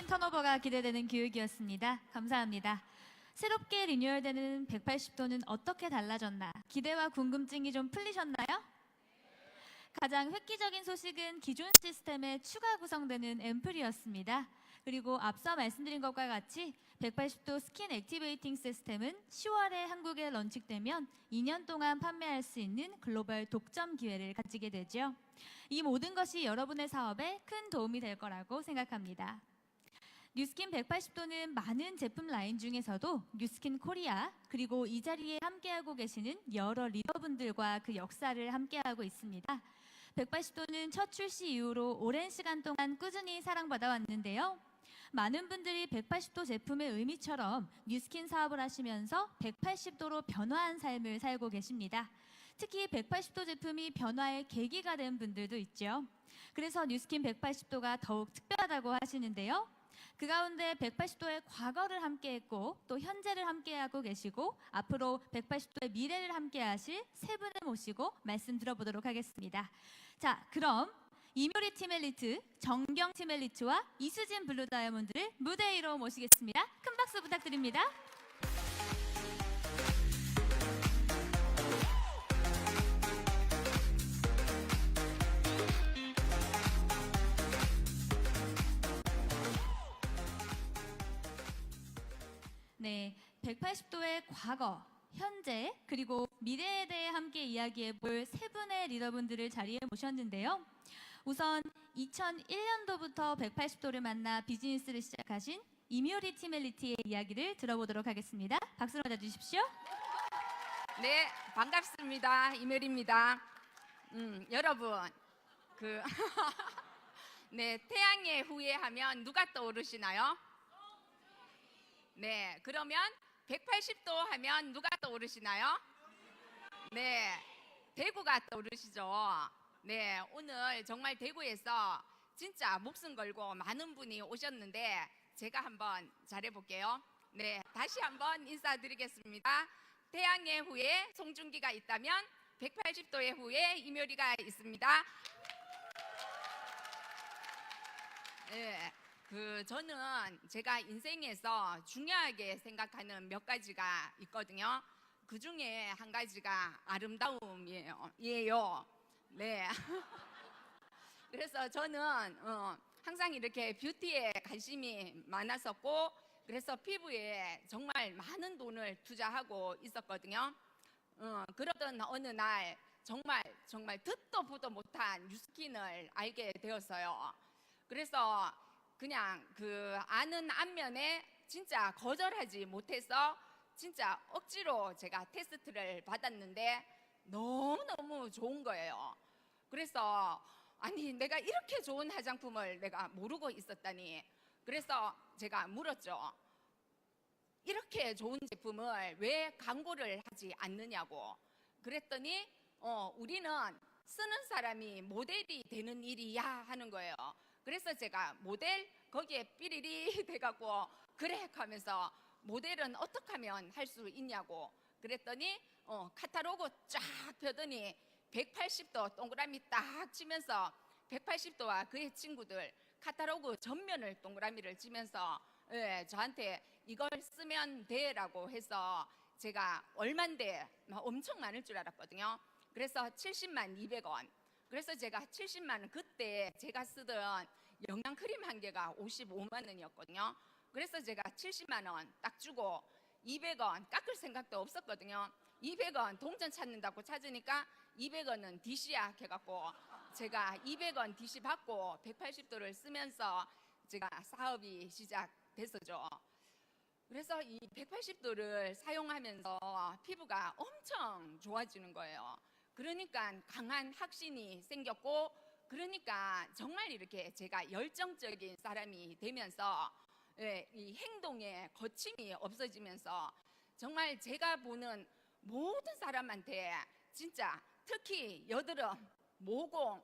턴오버가 기대되는 교육이었습니다. 감사합니다. 새롭게 리뉴얼되는 180도는 어떻게 달라졌나? 기대와 궁금증이 좀 풀리셨나요? 가장 획기적인 소식은 기존 시스템에 추가 구성되는 앰플이었습니다. 그리고 앞서 말씀드린 것과 같이 180도 스킨 액티베이팅 시스템은 10월에 한국에 런칭되면 2년 동안 판매할 수 있는 글로벌 독점 기회를 가지게 되죠. 이 모든 것이 여러분의 사업에 큰 도움이 될 거라고 생각합니다. 뉴스킨 180도는 많은 제품 라인 중에서도 뉴스킨 코리아 그리고 이 자리에 함께하고 계시는 여러 리더분들과 그 역사를 함께하고 있습니다. 180도는 첫 출시 이후로 오랜 시간 동안 꾸준히 사랑받아 왔는데요. 많은 분들이 180도 제품의 의미처럼 뉴스킨 사업을 하시면서 180도로 변화한 삶을 살고 계십니다. 특히 180도 제품이 변화의 계기가 된 분들도 있죠. 그래서 뉴스킨 180도가 더욱 특별하다고 하시는데요. 그 가운데 180도의 과거를 함께했고 또 현재를 함께하고 계시고 앞으로 180도의 미래를 함께하실 세 분을 모시고 말씀 들어보도록 하겠습니다. 자, 그럼 이묘리 팀 엘리트, 정경 팀 엘리트와 이수진 블루 다이아몬드를 무대 위로 모시겠습니다. 큰 박수 부탁드립니다. 네, 180도의 과거, 현재, 그리고 미래에 대해 함께 이야기해 볼 세 분의 리더분들을 자리에 모셨는데요. 우선 2001년도부터 180도를 만나 비즈니스를 시작하신 이묘리 팀 엘리트의 이야기를 들어보도록 하겠습니다. 박수로 맞아주십시오. 네, 반갑습니다. 이묘리입니다. 여러분, 네, 태양의 후예 하면 누가 떠오르시나요? 네, 그러면 180도 하면 누가 떠오르시나요? 네, 대구가 떠오르시죠? 네, 오늘 정말 대구에서 진짜 목숨 걸고 많은 분이 오셨는데 제가 한번 잘해볼게요. 네, 다시 한번 인사드리겠습니다. 태양의 후예 송중기가 있다면 180도의 후예 이묘리가 있습니다. 네. 저는 제가 인생에서 중요하게 생각하는 몇 가지가 있거든요. 그 중에 한 가지가 아름다움이에요. 네. 그래서 저는 항상 이렇게 뷰티에 관심이 많았었고, 그래서 피부에 정말 많은 돈을 투자하고 있었거든요. 그러던 어느 날 정말 듣도 보도 못한 뉴스킨을 알게 되었어요. 그래서 그냥 아는 안면에 진짜 거절하지 못해서 진짜 억지로 제가 테스트를 받았는데 너무너무 좋은 거예요. 그래서 아니 내가 이렇게 좋은 화장품을 내가 모르고 있었다니. 그래서 제가 물었죠. 이렇게 좋은 제품을 왜 광고를 하지 않느냐고. 그랬더니 우리는 쓰는 사람이 모델이 되는 일이야 하는 거예요. 그래서 제가 모델 거기에 삐리리 돼갖고 그래 하면서 모델은 어떻게 하면 할 수 있냐고. 그랬더니 카탈로그 쫙 펴더니 180도 동그라미 딱 치면서 180도와 그의 친구들 카탈로그 전면을 동그라미를 치면서 저한테 이걸 쓰면 돼라고 해서 제가 얼만데 엄청 많을 줄 알았거든요. 그래서 70만 200원. 그래서 제가 70만 원, 그때 제가 쓰던 영양크림 한 개가 55만 원이었거든요. 그래서 제가 70만 원 딱 주고 200원 깎을 생각도 없었거든요. 200원 동전 찾는다고 찾으니까 200원은 DC야 해갖고 제가 200원 DC 받고 180도를 쓰면서 제가 사업이 시작됐었죠. 그래서 이 180도를 사용하면서 피부가 엄청 좋아지는 거예요. 그러니까 강한 확신이 생겼고, 그러니까 정말 이렇게 제가 열정적인 사람이 되면서 이 행동에 거침이 없어지면서 정말 제가 보는 모든 사람한테 진짜 특히 여드름, 모공,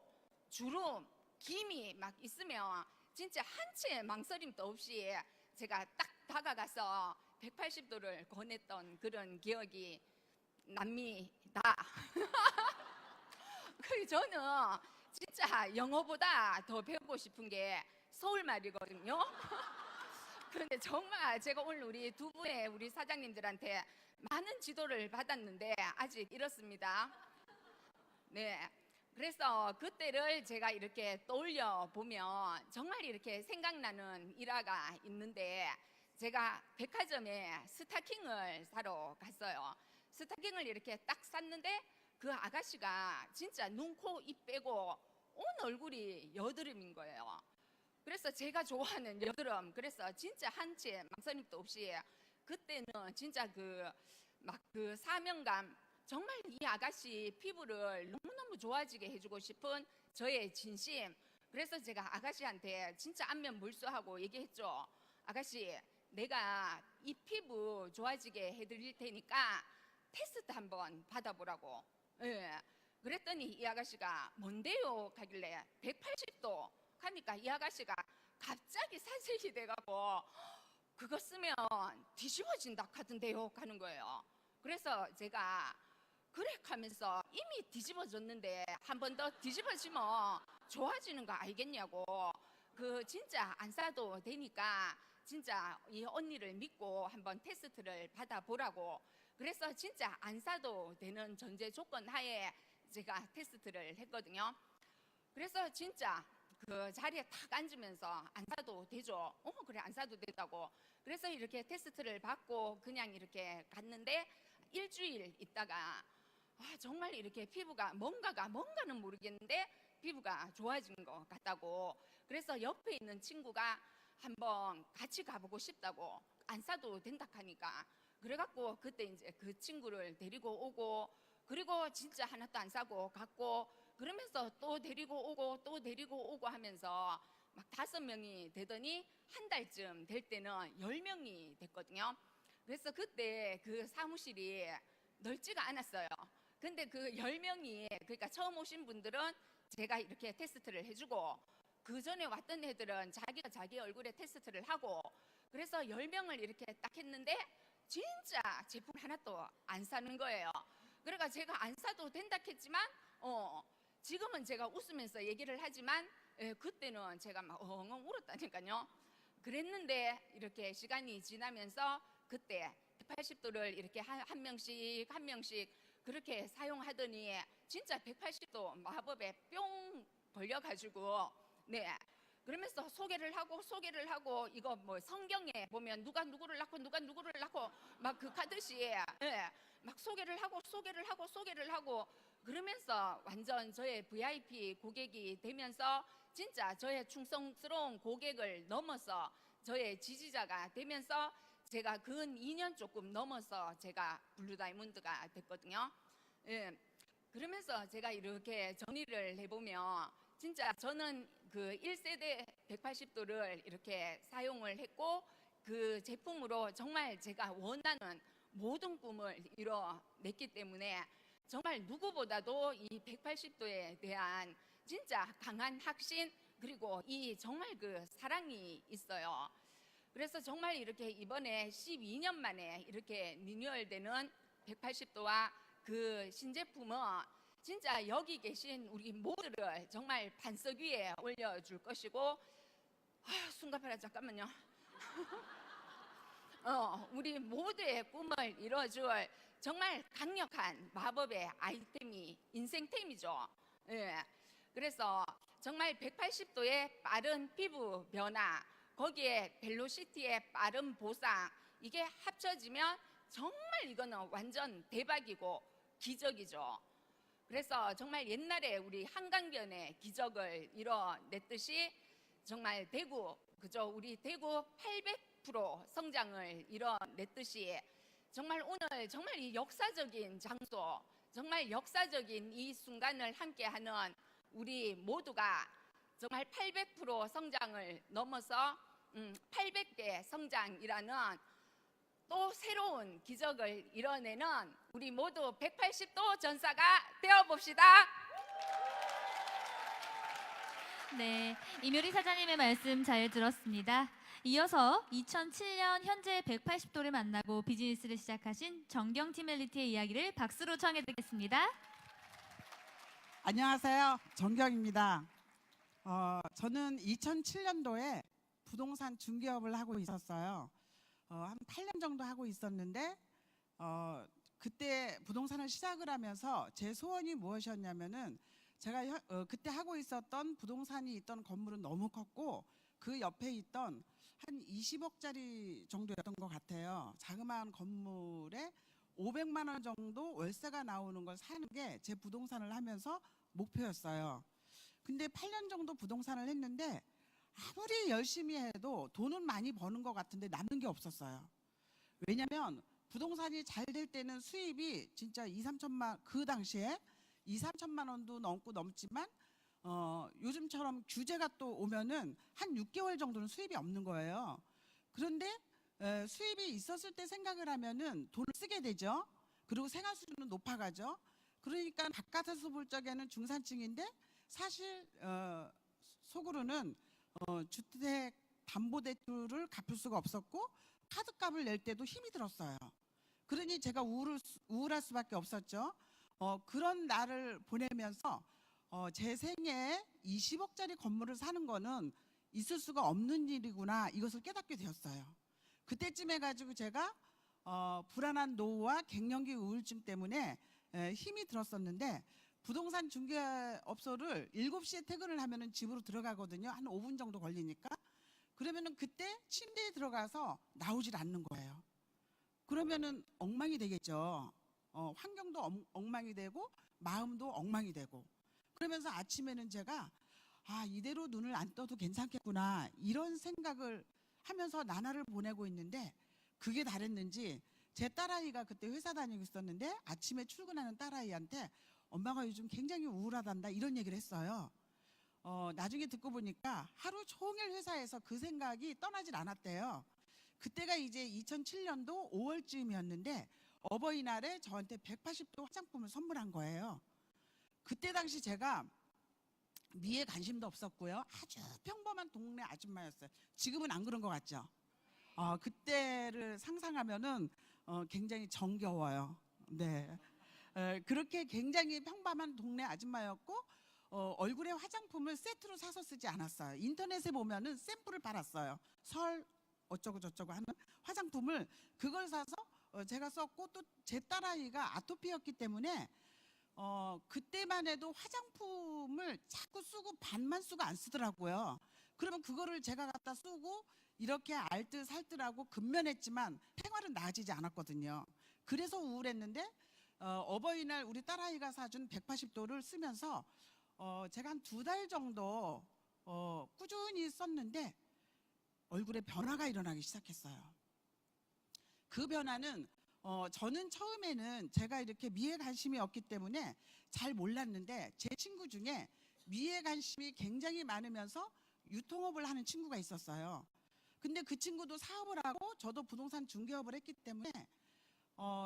주름, 기미 막 있으면 진짜 한 치의 망설임도 없이 제가 딱 다가가서 180도를 권했던 그런 기억이 납니다. 저는 진짜 영어보다 더 배우고 싶은 게 서울말이거든요. 근데 정말 제가 오늘 우리 두 분의 우리 사장님들한테 많은 지도를 받았는데 아직 이렇습니다. 네. 그래서 그때를 제가 이렇게 떠올려 보면 정말 이렇게 생각나는 일화가 있는데, 제가 백화점에 스타킹을 사러 갔어요. 스타킹을 이렇게 딱 샀는데 그 아가씨가 진짜 눈, 코, 입 빼고 온 얼굴이 여드름인 거예요. 그래서 제가 좋아하는 여드름, 그래서 진짜 한 채 망설임도 없이 그때는 진짜 그 사명감, 정말 이 아가씨 피부를 너무너무 좋아지게 해주고 싶은 저의 진심. 그래서 제가 아가씨한테 진짜 안면 물수하고 얘기했죠. 아가씨, 내가 이 피부 좋아지게 해드릴 테니까 테스트 한번 받아보라고. 예. 그랬더니 이 아가씨가 뭔데요? 가길래 180도 하니까 이 아가씨가 갑자기 사색이 돼가고 그거 쓰면 뒤집어진다 하던데요? 하는 거예요. 그래서 제가 그래 하면서 이미 뒤집어졌는데 한 번 더 뒤집어지면 좋아지는 거 알겠냐고, 그 진짜 안 사도 되니까 진짜 이 언니를 믿고 한번 테스트를 받아보라고. 그래서 진짜 안 사도 되는 전제 조건 하에 제가 테스트를 했거든요. 그래서 진짜 그 자리에 탁 앉으면서 안 사도 되죠? 그래, 안 사도 된다고. 그래서 이렇게 테스트를 받고 그냥 이렇게 갔는데 일주일 있다가 정말 이렇게 피부가 뭔가는 모르겠는데 피부가 좋아진 것 같다고. 그래서 옆에 있는 친구가 한번 같이 가보고 싶다고, 안 사도 된다 하니까. 그래갖고 그때 이제 그 친구를 데리고 오고, 그리고 진짜 하나도 안 사고 갔고, 그러면서 또 데리고 오고 또 데리고 오고 하면서 막 5명이 되더니 한 달쯤 될 때는 10명이 됐거든요. 그래서 그때 그 사무실이 넓지가 않았어요. 근데 그 10명이, 그러니까 처음 오신 분들은 제가 이렇게 테스트를 해주고, 그 전에 왔던 애들은 자기가 자기 얼굴에 테스트를 하고, 그래서 10명을 이렇게 딱 했는데 진짜 제품 하나도 안 사는 거예요. 그러니까 제가 안 사도 된다 했지만 지금은 제가 웃으면서 얘기를 하지만 그때는 제가 막 엉엉 울었다니까요. 그랬는데 이렇게 시간이 지나면서 그때 180도를 이렇게 한 명씩 그렇게 사용하더니 진짜 180도 마법에 뿅 걸려가지고, 네. 그러면서 소개를 하고 이거 뭐 성경에 보면 누가 누구를 낳고 막 그 하듯이 막 소개를 하고 그러면서 완전 저의 VIP 고객이 되면서 진짜 저의 충성스러운 고객을 넘어서 저의 지지자가 되면서 제가 근 2년 조금 넘어서 제가 블루다이몬드가 됐거든요. 예. 그러면서 제가 이렇게 정리를 해보면 진짜 저는 그 1세대 180도를 이렇게 사용을 했고, 그 제품으로 정말 제가 원하는 모든 꿈을 이뤄냈기 때문에 정말 누구보다도 이 180도에 대한 진짜 강한 확신, 그리고 이 정말 그 사랑이 있어요. 그래서 정말 이렇게 이번에 12년 만에 이렇게 리뉴얼되는 180도와 그 신제품은 진짜 여기 계신 우리 모두를 정말 반석 위에 올려줄 것이고, 숨가파라 잠깐만요. 우리 모두의 꿈을 이뤄줄 정말 강력한 마법의 아이템이 인생템이죠. 예. 그래서 정말 180도의 빠른 피부 변화, 거기에 벨로시티의 빠른 보상, 이게 합쳐지면 정말 이거는 완전 대박이고 기적이죠. 그래서 정말 옛날에 우리 한강변의 기적을 이뤄냈듯이 정말 대구, 그죠? 우리 대구 800% 성장을 이뤄냈듯이 정말 오늘 정말 이 역사적인 장소, 정말 역사적인 이 순간을 함께하는 우리 모두가 정말 800% 성장을 넘어서 800대 성장이라는 또 새로운 기적을 이뤄내는 우리 모두 180도 전사가 되어봅시다. 네, 이묘리 사장님의 말씀 잘 들었습니다. 이어서 2007년 현재 180도를 만나고 비즈니스를 시작하신 정경 티멜리티의 이야기를 박수로 청해 듣겠습니다. 안녕하세요. 정경입니다. 저는 2007년도에 부동산 중개업을 하고 있었어요. 한 8년 정도 하고 있었는데 그때 부동산을 시작을 하면서 제 소원이 무엇이었냐면은 제가 그때 하고 있었던 부동산이 있던 건물은 너무 컸고 그 옆에 있던 한 20억짜리 정도였던 것 같아요. 자그마한 건물에 500만 원 정도 월세가 나오는 걸 사는 게 제 부동산을 하면서 목표였어요. 근데 8년 정도 부동산을 했는데 아무리 열심히 해도 돈은 많이 버는 것 같은데 남는 게 없었어요. 왜냐면 부동산이 잘 될 때는 수입이 진짜 2, 3천만, 그 당시에 2, 3천만 원도 넘지만 요즘처럼 규제가 또 오면은 한 6개월 정도는 수입이 없는 거예요. 그런데 수입이 있었을 때 생각을 하면은 돈을 쓰게 되죠. 그리고 생활 수준은 높아가죠. 그러니까 바깥에서 볼 적에는 중산층인데 사실 속으로는 주택 담보대출을 갚을 수가 없었고 카드값을 낼 때도 힘이 들었어요. 그러니 제가 우울할 수밖에 없었죠. 그런 날을 보내면서 제 생애에 20억짜리 건물을 사는 거는 있을 수가 없는 일이구나, 이것을 깨닫게 되었어요. 그때쯤 해가지고 제가 불안한 노후와 갱년기 우울증 때문에 힘이 들었었는데 부동산 중개업소를 7시에 퇴근을 하면은 집으로 들어가거든요. 한 5분 정도 걸리니까. 그러면은 그때 침대에 들어가서 나오질 않는 거예요. 그러면은 엉망이 되겠죠. 환경도 엉망이 되고 마음도 엉망이 되고. 그러면서 아침에는 제가 이대로 눈을 안 떠도 괜찮겠구나, 이런 생각을 하면서 나날을 보내고 있는데 그게 다랬는지 제 딸아이가 그때 회사 다니고 있었는데 아침에 출근하는 딸아이한테 엄마가 요즘 굉장히 우울하단다, 이런 얘기를 했어요. 나중에 듣고 보니까 하루 종일 회사에서 그 생각이 떠나질 않았대요. 그때가 이제 2007년도 5월쯤이었는데 어버이날에 저한테 180도 화장품을 선물한 거예요. 그때 당시 제가 미에 관심도 없었고요. 아주 평범한 동네 아줌마였어요. 지금은 안 그런 것 같죠? 그때를 상상하면은 굉장히 정겨워요. 네. 그렇게 굉장히 평범한 동네 아줌마였고 얼굴에 화장품을 세트로 사서 쓰지 않았어요. 인터넷에 보면은 샘플을 팔았어요. 설 어쩌고 저쩌고 하는 화장품을, 그걸 사서 제가 썼고, 또 제 딸아이가 아토피였기 때문에 그때만 해도 화장품을 자꾸 쓰고 반만 쓰고 안 쓰더라고요. 그러면 그거를 제가 갖다 쓰고 이렇게 알뜰살뜰하고 근면했지만 생활은 나아지지 않았거든요. 그래서 우울했는데 어버이날 우리 딸아이가 사준 180도를 쓰면서 제가 한 2달 정도 꾸준히 썼는데 얼굴에 변화가 일어나기 시작했어요. 그 변화는 저는 처음에는 제가 이렇게 미에 관심이 없기 때문에 잘 몰랐는데 제 친구 중에 미에 관심이 굉장히 많으면서 유통업을 하는 친구가 있었어요. 근데 그 친구도 사업을 하고 저도 부동산 중개업을 했기 때문에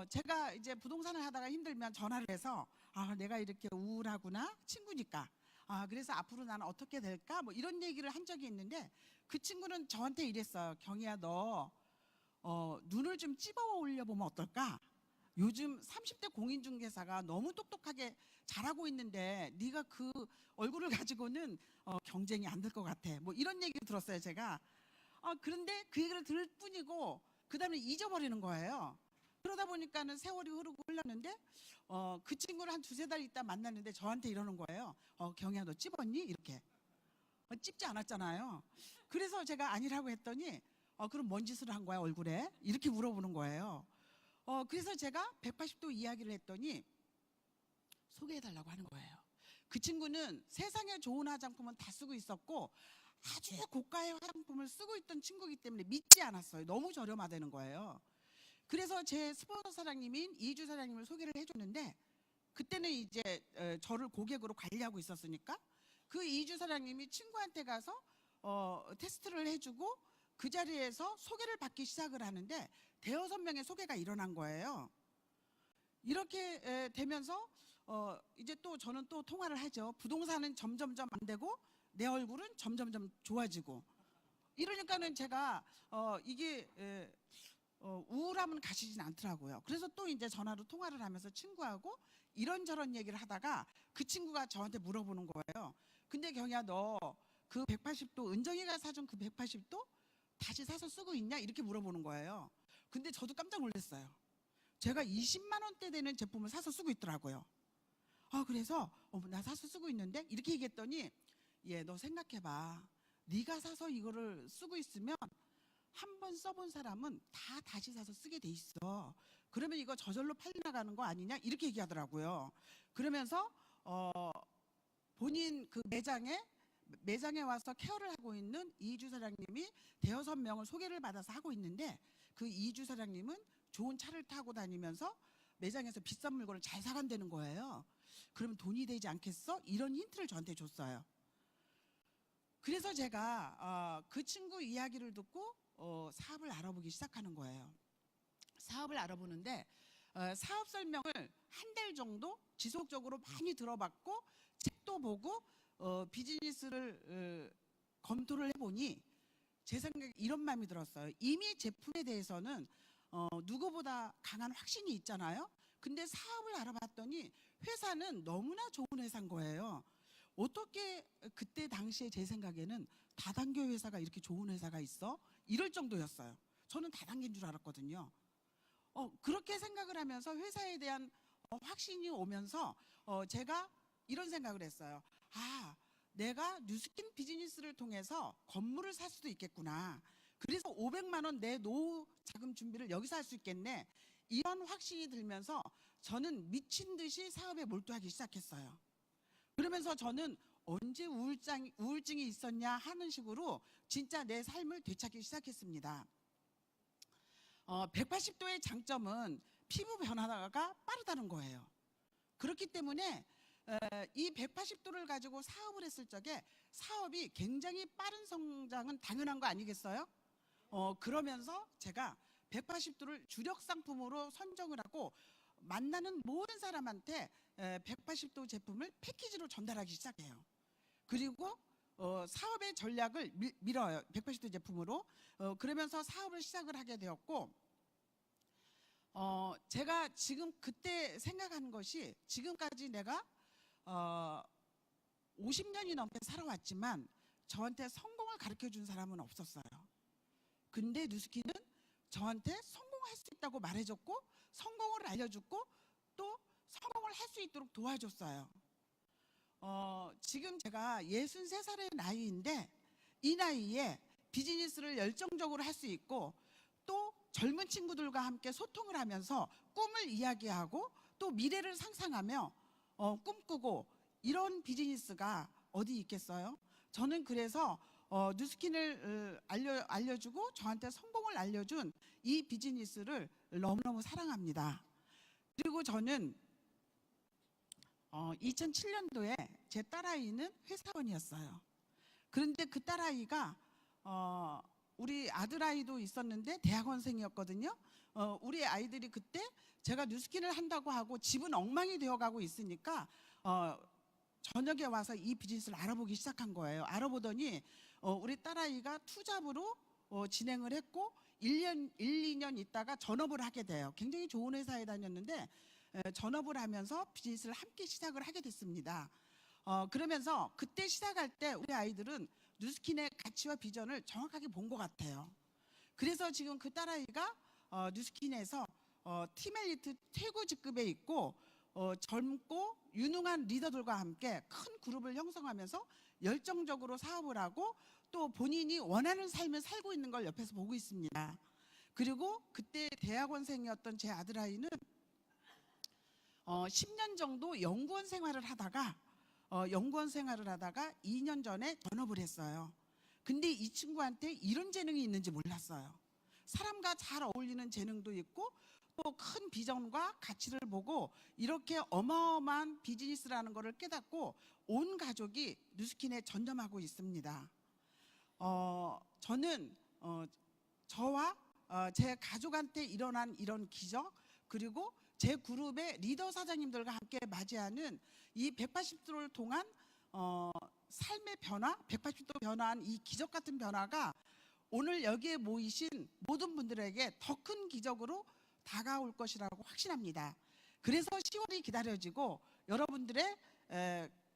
제가 이제 부동산을 하다가 힘들면 전화를 해서 내가 이렇게 우울하구나, 친구니까 그래서 앞으로 나는 어떻게 될까, 뭐 이런 얘기를 한 적이 있는데 그 친구는 저한테 이랬어요. 경희야, 너 눈을 좀 찝어 올려보면 어떨까? 요즘 30대 공인중개사가 너무 똑똑하게 잘하고 있는데 네가 그 얼굴을 가지고는 경쟁이 안 될 것 같아, 뭐 이런 얘기를 들었어요 제가. 그런데 그 얘기를 들을 뿐이고 그 다음에 잊어버리는 거예요. 그러다 보니까는 세월이 흐르고 흘렀는데 그 친구를 한 2-3달 있다 만났는데 저한테 이러는 거예요. 경희야, 너 찝었니? 이렇게. 찝지 않았잖아요. 그래서 제가 아니라고 했더니 그럼 뭔 짓을 한 거야 얼굴에? 이렇게 물어보는 거예요. 그래서 제가 180도 이야기를 했더니 소개해달라고 하는 거예요. 그 친구는 세상에 좋은 화장품은 다 쓰고 있었고 아주 고가의 화장품을 쓰고 있던 친구이기 때문에 믿지 않았어요. 너무 저렴하다는 거예요. 그래서 제 스폰서 사장님인 이주 사장님을 소개를 해줬는데 그때는 이제 저를 고객으로 관리하고 있었으니까 그 이주 사장님이 친구한테 가서 테스트를 해주고 그 자리에서 소개를 받기 시작을 하는데 5-6명의 소개가 일어난 거예요. 이렇게 되면서 이제 또 저는 또 통화를 하죠. 부동산은 점점점 안 되고 내 얼굴은 점점점 좋아지고 이러니까는 제가 이게 우울함은 가시진 않더라고요. 그래서 또 이제 전화로 통화를 하면서 친구하고 이런저런 얘기를 하다가 그 친구가 저한테 물어보는 거예요. 근데 경희야, 너 그 180도 은정이가 사준 그 180도 다시 사서 쓰고 있냐 이렇게 물어보는 거예요. 근데 저도 깜짝 놀랐어요. 제가 20만 원대 되는 제품을 사서 쓰고 있더라고요. 그래서 나 사서 쓰고 있는데 이렇게 얘기했더니 너 생각해봐. 네가 사서 이거를 쓰고 있으면 한 번 써본 사람은 다 다시 사서 쓰게 돼 있어. 그러면 이거 저절로 팔려나가는 거 아니냐 이렇게 얘기하더라고요. 그러면서 본인 그 매장에 와서 케어를 하고 있는 이주 사장님이 대여섯 명을 소개를 받아서 하고 있는데, 그 이주 사장님은 좋은 차를 타고 다니면서 매장에서 비싼 물건을 잘 사간다는 거예요. 그러면 돈이 되지 않겠어? 이런 힌트를 저한테 줬어요. 그래서 제가 그 친구 이야기를 듣고 사업을 알아보기 시작하는 거예요. 사업을 알아보는데 사업 설명을 한 달 정도 지속적으로 많이 들어봤고 책도 보고 비즈니스를 검토를 해보니 제 생각에 이런 마음이 들었어요. 이미 제품에 대해서는 누구보다 강한 확신이 있잖아요. 근데 사업을 알아봤더니 회사는 너무나 좋은 회사인 거예요. 어떻게 그때 당시에 제 생각에는 다단계 회사가 이렇게 좋은 회사가 있어? 이럴 정도였어요. 저는 다단계인 줄 알았거든요. 그렇게 생각을 하면서 회사에 대한 확신이 오면서 제가 이런 생각을 했어요. 내가 뉴스킨 비즈니스를 통해서 건물을 살 수도 있겠구나. 그래서 500만 원 내 노후 자금 준비를 여기서 할 수 있겠네. 이런 확신이 들면서 저는 미친 듯이 사업에 몰두하기 시작했어요. 그러면서 저는 언제 우울증이 있었냐 하는 식으로 진짜 내 삶을 되찾기 시작했습니다. 180도의 장점은 피부 변화가 빠르다는 거예요. 그렇기 때문에 이 180도를 가지고 사업을 했을 적에 사업이 굉장히 빠른 성장은 당연한 거 아니겠어요? 그러면서 제가 180도를 주력 상품으로 선정을 하고 만나는 모든 사람한테 180도 제품을 패키지로 전달하기 시작해요. 그리고 사업의 전략을 밀어요. 180도 제품으로. 그러면서 사업을 시작을 하게 되었고, 제가 지금 그때 생각하는 것이, 지금까지 내가 50년이 넘게 살아왔지만 저한테 성공을 가르쳐준 사람은 없었어요. 근데 뉴스킨은 저한테 성공할 수 있다고 말해줬고, 성공을 알려줬고, 또 성공을 할 수 있도록 도와줬어요. 지금 제가 63살의 나이인데 이 나이에 비즈니스를 열정적으로 할 수 있고, 또 젊은 친구들과 함께 소통을 하면서 꿈을 이야기하고 또 미래를 상상하며 꿈꾸고, 이런 비즈니스가 어디 있겠어요? 저는 그래서 뉴스킨을 알려주고 저한테 성공을 알려준 이 비즈니스를 너무너무 사랑합니다. 그리고 저는 2007년도에 제 딸아이는 회사원이었어요. 그런데 그 딸아이가 우리 아들아이도 있었는데 대학원생이었거든요. 우리 아이들이 그때 제가 뉴스킨을 한다고 하고 집은 엉망이 되어가고 있으니까 저녁에 와서 이 비즈니스를 알아보기 시작한 거예요. 알아보더니 우리 딸아이가 투잡으로 진행을 했고 1년, 2년 있다가 전업을 하게 돼요. 굉장히 좋은 회사에 다녔는데 전업을 하면서 비즈니스를 함께 시작을 하게 됐습니다. 그러면서 그때 시작할 때 우리 아이들은 뉴스킨의 가치와 비전을 정확하게 본 것 같아요. 그래서 지금 그 딸아이가 뉴스킨에서 팀 엘리트 최고 직급에 있고 젊고 유능한 리더들과 함께 큰 그룹을 형성하면서 열정적으로 사업을 하고 또 본인이 원하는 삶을 살고 있는 걸 옆에서 보고 있습니다. 그리고 그때 대학원생이었던 제 아들아이는 10년 정도 연구원 생활을 하다가 2년 전에 전업을 했어요. 근데 이 친구한테 이런 재능이 있는지 몰랐어요. 사람과 잘 어울리는 재능도 있고 또 큰 비전과 가치를 보고 이렇게 어마어마한 비즈니스라는 것을 깨닫고 온 가족이 뉴스킨에 전념하고 있습니다. 저는 저와 제 가족한테 일어난 이런 기적, 그리고 제 그룹의 리더 사장님들과 함께 맞이하는 이 180도를 통한 삶의 변화, 180도 변화한 이 기적 같은 변화가 오늘 여기에 모이신 모든 분들에게 더 큰 기적으로 다가올 것이라고 확신합니다. 그래서 10월이 기다려지고 여러분들의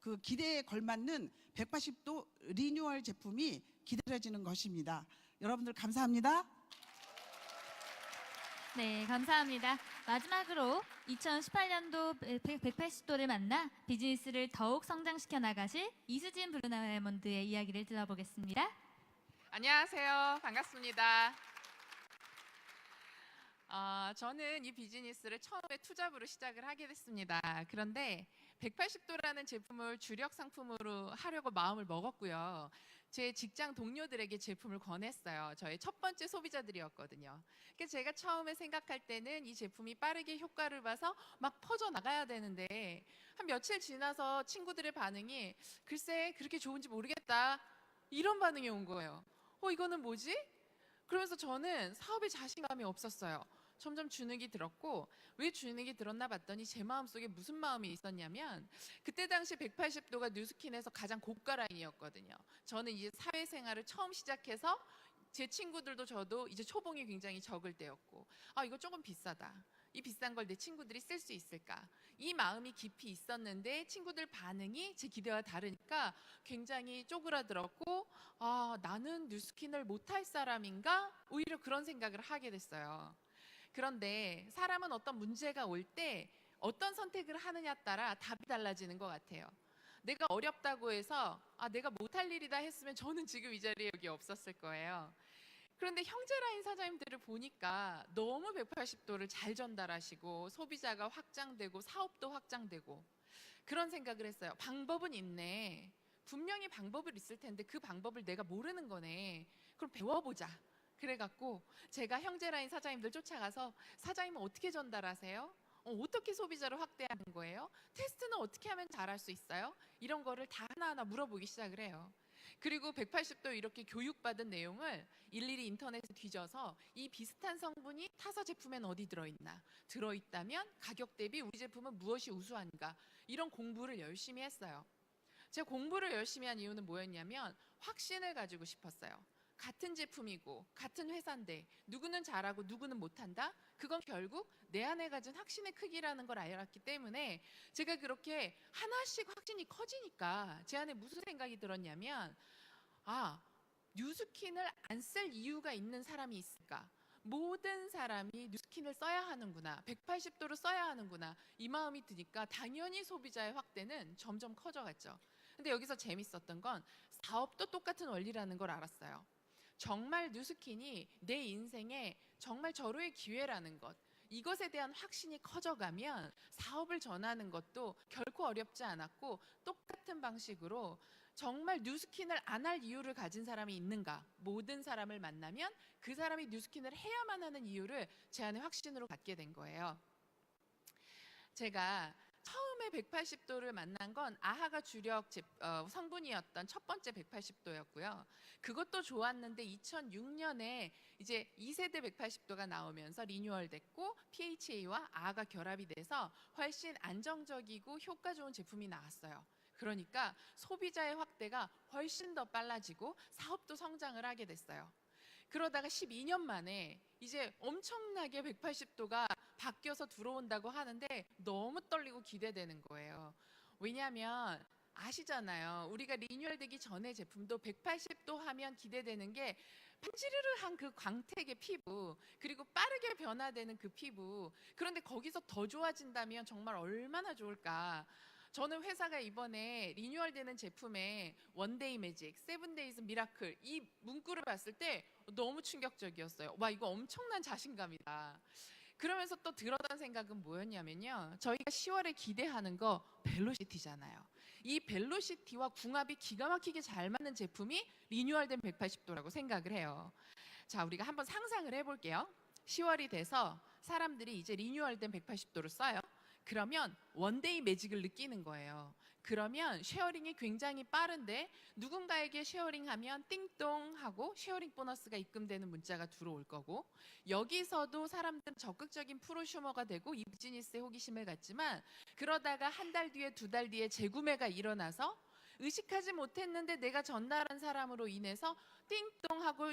그 기대에 걸맞는 180도 리뉴얼 제품이 기다려지는 것입니다. 여러분들 감사합니다. 네, 감사합니다. 마지막으로 2018년도 180도를 만나 비즈니스를 더욱 성장시켜 나가실 이수진 블루다이아몬드의 이야기를 들어보겠습니다. 안녕하세요. 반갑습니다. 저는 이 비즈니스를 처음에 투잡으로 시작을 하게 됐습니다. 그런데 180도라는 제품을 주력 상품으로 하려고 마음을 먹었고요. 제 직장 동료들에게 제품을 권했어요. 저의 첫 번째 소비자들이었거든요. 그래서 제가 처음에 생각할 때는 이 제품이 빠르게 효과를 봐서 막 퍼져나가야 되는데 한 며칠 지나서 친구들의 반응이 글쎄 그렇게 좋은지 모르겠다 이런 반응이 온 거예요. 이거는 뭐지? 그러면서 저는 사업에 자신감이 없었어요. 점점 주눅이 들었고 왜 주눅이 들었나 봤더니 제 마음속에 무슨 마음이 있었냐면 그때 당시 180도가 뉴스킨에서 가장 고가 라인이었거든요. 저는 이제 사회생활을 처음 시작해서 제 친구들도 저도 이제 초봉이 굉장히 적을 때였고 이거 조금 비싸다. 이 비싼 걸 내 친구들이 쓸 수 있을까? 이 마음이 깊이 있었는데 친구들 반응이 제 기대와 다르니까 굉장히 쪼그라들었고 나는 뉴스킨을 못할 사람인가? 오히려 그런 생각을 하게 됐어요. 그런데 사람은 어떤 문제가 올 때 어떤 선택을 하느냐에 따라 답이 달라지는 것 같아요. 내가 어렵다고 해서 내가 못할 일이다 했으면 저는 지금 이 자리에 여기 없었을 거예요. 그런데 형제라인 사장님들을 보니까 너무 180도를 잘 전달하시고 소비자가 확장되고 사업도 확장되고 그런 생각을 했어요. 방법은 있네. 분명히 방법을 있을 텐데 그 방법을 내가 모르는 거네. 그럼 배워보자. 그래갖고 제가 형제라인 사장님들 쫓아가서 사장님은 어떻게 전달하세요? 어떻게 소비자를 확대하는 거예요? 테스트는 어떻게 하면 잘할 수 있어요? 이런 거를 다 하나하나 물어보기 시작을 해요. 그리고 180도 이렇게 교육받은 내용을 일일이 인터넷에 뒤져서 이 비슷한 성분이 타사 제품엔 어디 들어있나, 들어있다면 가격 대비 우리 제품은 무엇이 우수한가, 이런 공부를 열심히 했어요. 제가 공부를 열심히 한 이유는 뭐였냐면 확신을 가지고 싶었어요. 같은 제품이고 같은 회사인데 누구는 잘하고 누구는 못한다? 그건 결국 내 안에 가진 확신의 크기라는 걸 알았기 때문에 제가 그렇게 하나씩 확신이 커지니까 제 안에 무슨 생각이 들었냐면 뉴스킨을 안 쓸 이유가 있는 사람이 있을까? 모든 사람이 뉴스킨을 써야 하는구나, 180도를 써야 하는구나, 이 마음이 드니까 당연히 소비자의 확대는 점점 커져갔죠. 근데 여기서 재밌었던 건 사업도 똑같은 원리라는 걸 알았어요. 정말 뉴스킨이 내 인생에 정말 절호의 기회라는 것, 이것에 대한 확신이 커져가면 사업을 전하는 것도 결코 어렵지 않았고 똑같은 방식으로 정말 뉴스킨을 안 할 이유를 가진 사람이 있는가, 모든 사람을 만나면 그 사람이 뉴스킨을 해야만 하는 이유를 제 안에 확신으로 갖게 된 거예요. 제가 처음에 180도를 만난 건 아하가 주력 성분이었던 첫 번째 180도였고요. 그것도 좋았는데 2006년에 이제 2세대 180도가 나오면서 리뉴얼됐고 PHA와 아하가 결합이 돼서 훨씬 안정적이고 효과 좋은 제품이 나왔어요. 그러니까 소비자의 확대가 훨씬 더 빨라지고 사업도 성장을 하게 됐어요. 그러다가 12년 만에 이제 엄청나게 180도가 바뀌어서 들어온다고 하는데 너무 떨리고 기대되는 거예요. 왜냐하면 아시잖아요. 우리가 리뉴얼되기 전에 제품도 180도 하면 기대되는 게 반지르르한 그 광택의 피부, 그리고 빠르게 변화되는 그 피부. 그런데 거기서 더 좋아진다면 정말 얼마나 좋을까. 저는 회사가 이번에 리뉴얼되는 제품에 원데이 매직, 세븐데이즈 미라클 이 문구를 봤을 때 너무 충격적이었어요. 와, 이거 엄청난 자신감이다. 그러면서 또 들었던 생각은 뭐였냐면요, 저희가 10월에 기대하는 거 벨로시티잖아요. 이 벨로시티와 궁합이 기가 막히게 잘 맞는 제품이 리뉴얼된 180도라고 생각을 해요. 자, 우리가 한번 상상을 해볼게요. 10월이 돼서 사람들이 이제 리뉴얼된 180도를 써요. 그러면 원데이 매직을 느끼는 거예요. 그러면 쉐어링이 굉장히 빠른데 누군가에게 쉐어링하면 띵동 하고 쉐어링 보너스가 입금되는 문자가 들어올 거고, 여기서도 사람들은 적극적인 프로슈머가 되고 이 비즈니스에 호기심을 갖지만 그러다가 한 달 뒤에 두 달 뒤에 재구매가 일어나서 의식하지 못했는데 내가 전달한 사람으로 인해서 띵동 하고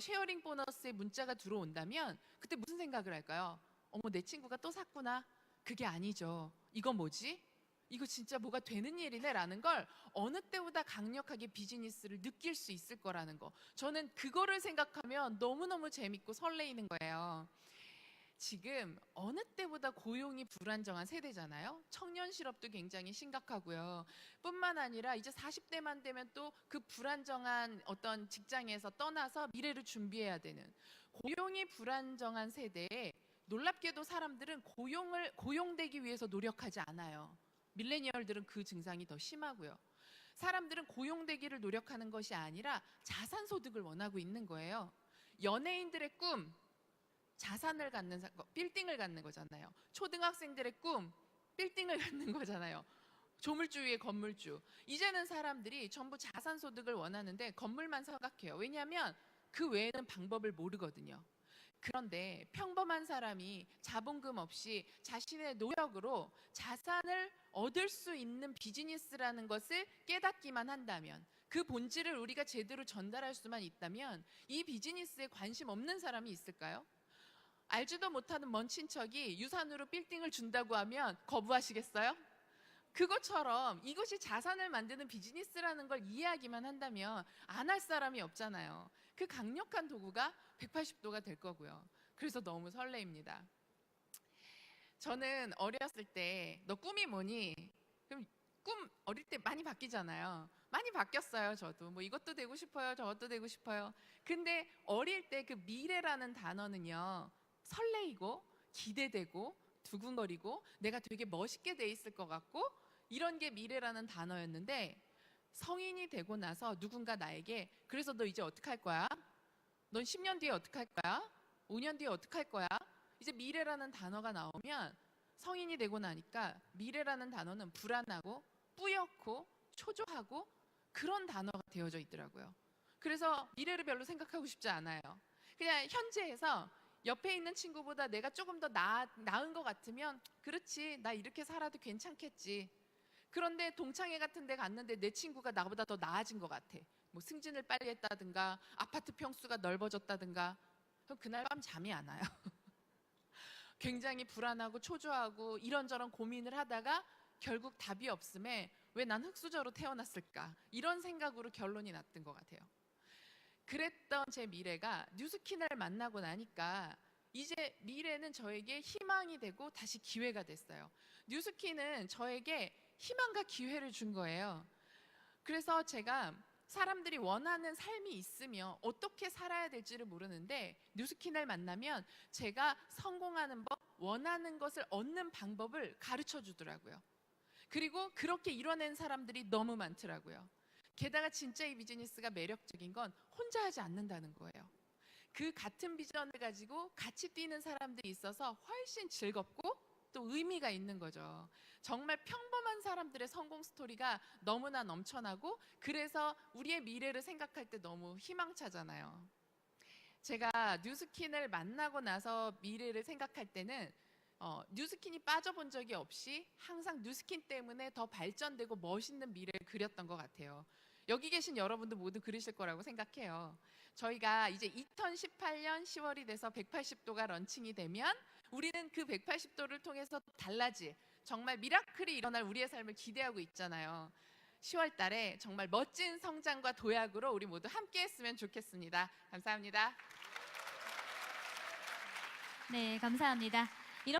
쉐어링 보너스의 문자가 들어온다면 그때 무슨 생각을 할까요? 어머, 내 친구가 또 샀구나. 그게 아니죠. 이건 뭐지? 이거 진짜 뭐가 되는 일이네라는 걸 어느 때보다 강력하게 비즈니스를 느낄 수 있을 거라는 거. 저는 그거를 생각하면 너무너무 재밌고 설레이는 거예요. 지금 어느 때보다 고용이 불안정한 세대잖아요. 청년 실업도 굉장히 심각하고요. 뿐만 아니라 이제 40대만 되면 또 그 불안정한 어떤 직장에서 떠나서 미래를 준비해야 되는, 고용이 불안정한 세대에 놀랍게도 사람들은 고용되기 위해서 노력하지 않아요. 밀레니얼들은 그 증상이 더 심하고요. 사람들은 고용되기를 노력하는 것이 아니라 자산 소득을 원하고 있는 거예요. 연예인들의 꿈, 자산을 갖는 빌딩을 갖는 거잖아요. 초등학생들의 꿈, 빌딩을 갖는 거잖아요. 조물주 위에 건물주. 이제는 사람들이 전부 자산 소득을 원하는데 건물만 생각해요. 왜냐하면 그 외에는 방법을 모르거든요. 그런데 평범한 사람이 자본금 없이 자신의 노력으로 자산을 얻을 수 있는 비즈니스라는 것을 깨닫기만 한다면, 그 본질을 우리가 제대로 전달할 수만 있다면 이 비즈니스에 관심 없는 사람이 있을까요? 알지도 못하는 먼 친척이 유산으로 빌딩을 준다고 하면 거부하시겠어요? 그것처럼 이것이 자산을 만드는 비즈니스라는 걸 이해하기만 한다면 안 할 사람이 없잖아요. 그 강력한 도구가 180도가 될 거고요. 그래서 너무 설레입니다. 저는 어렸을 때 너 꿈이 뭐니? 그럼 꿈 어릴 때 많이 바뀌잖아요. 많이 바뀌었어요. 저도 뭐 이것도 되고 싶어요, 저것도 되고 싶어요. 근데 어릴 때 그 미래라는 단어는요, 설레이고 기대되고 두근거리고 내가 되게 멋있게 돼 있을 것 같고 이런 게 미래라는 단어였는데, 성인이 되고 나서 누군가 나에게 그래서 너 이제 어떻게 할 거야? 넌 10년 뒤에 어떻게 할 거야? 5년 뒤에 어떻게 할 거야? 이제 미래라는 단어가 나오면 성인이 되고 나니까 미래라는 단어는 불안하고 뿌옇고 초조하고 그런 단어가 되어져 있더라고요. 그래서 미래를 별로 생각하고 싶지 않아요. 그냥 현재에서 옆에 있는 친구보다 내가 조금 더 나은 것 같으면 그렇지, 나 이렇게 살아도 괜찮겠지. 그런데 동창회 같은 데 갔는데 내 친구가 나보다 더 나아진 것 같아. 뭐 승진을 빨리 했다든가 아파트 평수가 넓어졌다든가, 그럼 그날 밤 잠이 안 와요. 굉장히 불안하고 초조하고 이런저런 고민을 하다가 결국 답이 없음에 왜 난 흙수저로 태어났을까, 이런 생각으로 결론이 났던 것 같아요. 그랬던 제 미래가 뉴스킨을 만나고 나니까 이제 미래는 저에게 희망이 되고 다시 기회가 됐어요. 뉴스킨은 저에게 희망과 기회를 준 거예요. 그래서 제가 사람들이 원하는 삶이 있으며 어떻게 살아야 될지를 모르는데 뉴스킨을 만나면 제가 성공하는 법, 원하는 것을 얻는 방법을 가르쳐 주더라고요. 그리고 그렇게 이뤄낸 사람들이 너무 많더라고요. 게다가 진짜 이 비즈니스가 매력적인 건 혼자 하지 않는다는 거예요. 그 같은 비전을 가지고 같이 뛰는 사람들이 있어서 훨씬 즐겁고 또 의미가 있는 거죠. 정말 평범한 사람들의 성공 스토리가 너무나 넘쳐나고, 그래서 우리의 미래를 생각할 때 너무 희망차잖아요. 제가 뉴스킨을 만나고 나서 미래를 생각할 때는 뉴스킨이 빠져본 적이 없이 항상 뉴스킨 때문에 더 발전되고 멋있는 미래를 그렸던 것 같아요. 여기 계신 여러분도 모두 그러실 거라고 생각해요. 저희가 이제 2018년 10월이 돼서 180도가 런칭이 되면 우리는 그 180도를 통해서 달라질, 정말 미라클이 일어날 우리의 삶을 기대하고 있잖아요. 10월 달에 정말 멋진 성장과 도약으로 우리 모두 함께 했으면 좋겠습니다. 감사합니다. 네, 감사합니다.